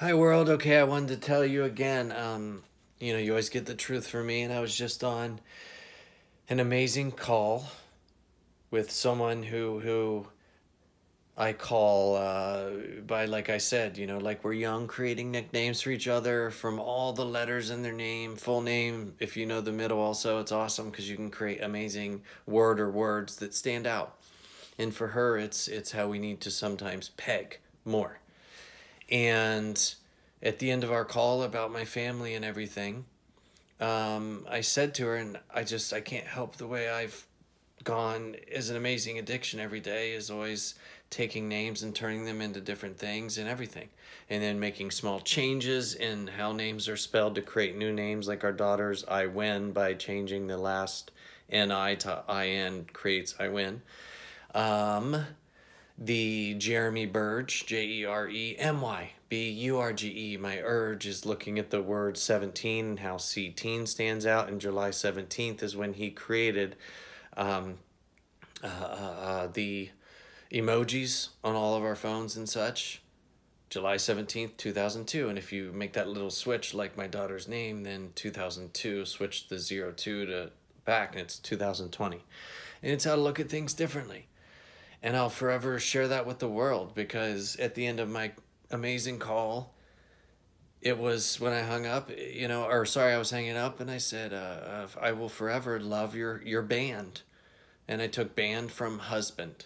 Hi world. Okay, I wanted to tell you again. You always get the truth from me, and I was just on an amazing call with someone who I call by, like I said, like we're young, creating nicknames for each other from all the letters in their name, full name. If you know the middle, also it's awesome because you can create amazing word or words that stand out. And for her, it's how we need to sometimes peg more. And at the end of our call about my family and everything, I said to her, and I can't help the way I've gone is an amazing addiction every day is always taking names and turning them into different things and everything. And then making small changes in how names are spelled to create new names, like our daughter's I win by changing the last NI to IN creates I win. The Jeremy Burge, JEREMYBURGE, my urge is looking at the word 17 and how C-teen stands out. And July 17th is when he created the emojis on all of our phones and such. July 17th, 2002. And if you make that little switch like my daughter's name, then 2002, switch the 02 to back, and it's 2020. And it's how to look at things differently. And I'll forever share that with the world, because at the end of my amazing call, it was when I hung up, I was hanging up, and I said, I will forever love your band. And I took band from husband.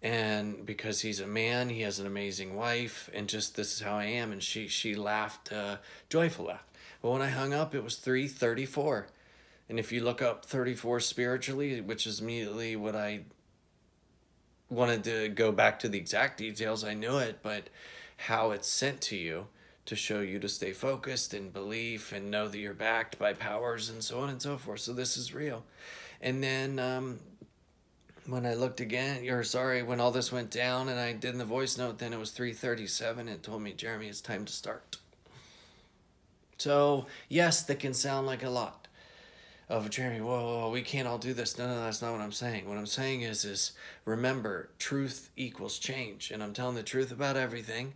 And because he's a man, he has an amazing wife, and just this is how I am. And she laughed, joyful laugh. But when I hung up, it was 3:34. And if you look up 34 spiritually, which is immediately what I wanted to go back to the exact details, I knew it, but how it's sent to you to show you to stay focused and belief and know that you're backed by powers and so on and so forth. So this is real. And then when I looked again, when all this went down and I did in the voice note, then it was 3:37. It told me, Jeremy, it's time to start. So yes, that can sound like a lot of Jeremy, whoa, we can't all do this. No, that's not what I'm saying. What I'm saying is remember, truth equals change. And I'm telling the truth about everything.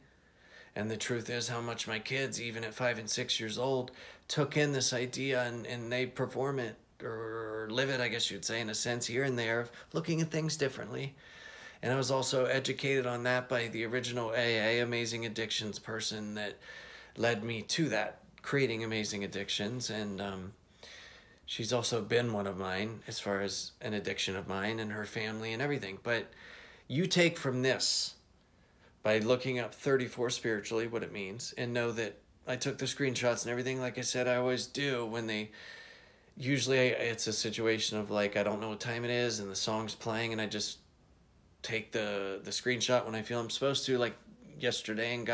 And the truth is how much my kids, even at 5 and 6 years old, took in this idea and they perform it or live it, I guess you'd say, in a sense here and there of looking at things differently. And I was also educated on that by the original AA, Amazing Addictions person that led me to that, creating Amazing Addictions. And she's also been one of mine as far as an addiction of mine and her family and everything. But you take from this by looking up 34 spiritually what it means, and know that I took the screenshots and everything, like I said I always do. When it's a situation of like I don't know what time it is and the song's playing, and I just take the screenshot when I feel I'm supposed to, like yesterday, and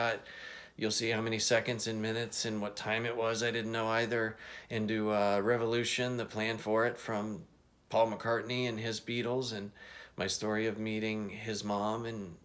you'll see how many seconds and minutes and what time it was. I didn't know either. Into Revolution, the plan for it from Paul McCartney and his Beatles, and my story of meeting his mom and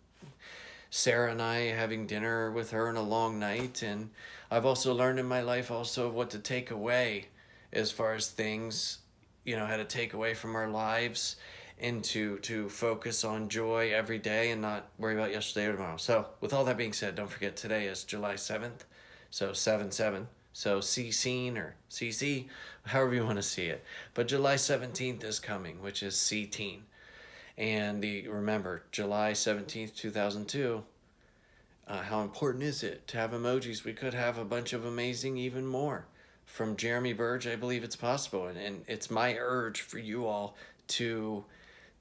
Sarah and I having dinner with her on a long night. And I've also learned in my life also what to take away as far as things, how to take away from our lives and to focus on joy every day and not worry about yesterday or tomorrow. So with all that being said, don't forget today is July 7th, so 7-7. So C-scene or CC, however you want to see it. But July 17th is coming, which is C-teen. And remember, July 17th, 2002, how important is it to have emojis? We could have a bunch of amazing, even more. From Jeremy Burge, I believe it's possible. And it's my urge for you all to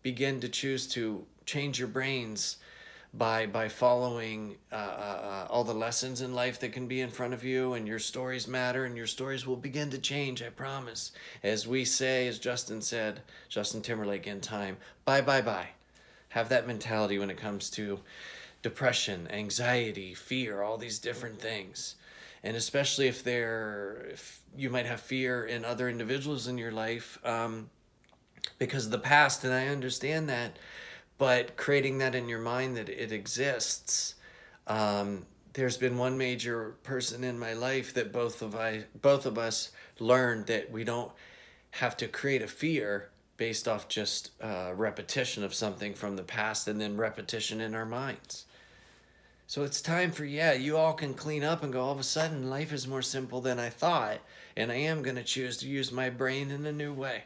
begin to choose to change your brains by following all the lessons in life that can be in front of you, and your stories matter, and your stories will begin to change, I promise. As we say, as Justin said, Justin Timberlake in time, bye, bye, bye. Have that mentality when it comes to depression, anxiety, fear, all these different things. And especially if you might have fear in other individuals in your life, because of the past, and I understand that, but creating that in your mind that it exists. There's been one major person in my life that both of us learned that we don't have to create a fear based off just repetition of something from the past and then repetition in our minds. So it's time for, yeah, you all can clean up and go, all of a sudden, life is more simple than I thought. And I am going to choose to use my brain in a new way.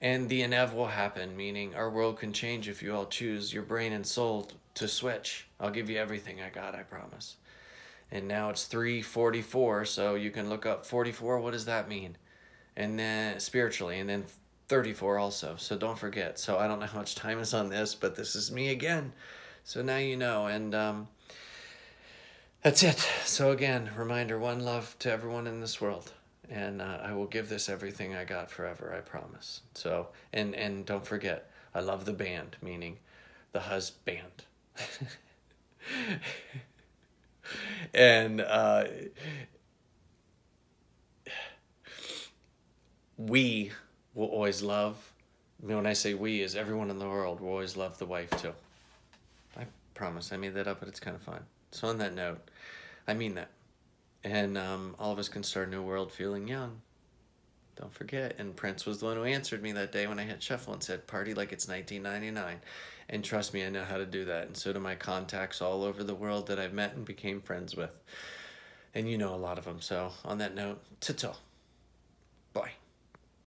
And the inevitable will happen, meaning our world can change if you all choose your brain and soul to switch. I'll give you everything I got, I promise. And now it's 3:44, so you can look up 44, what does that mean? And then spiritually, and then 34 also. So don't forget. So I don't know how much time is on this, but this is me again. So now you know, and that's it. So again, reminder, one love to everyone in this world. And I will give this everything I got forever, I promise. So, and don't forget, I love the band, meaning the husBand. And we will always love, when I say we, is everyone in the world will always love the wife too. I promise. I made that up, but it's kind of fun. So on that note, I mean that. And all of us can start a new world feeling young. Don't forget. And Prince was the one who answered me that day when I hit shuffle and said, party like it's 1999. And trust me, I know how to do that. And so do my contacts all over the world that I've met and became friends with. And you know a lot of them. So on that note, ta-ta.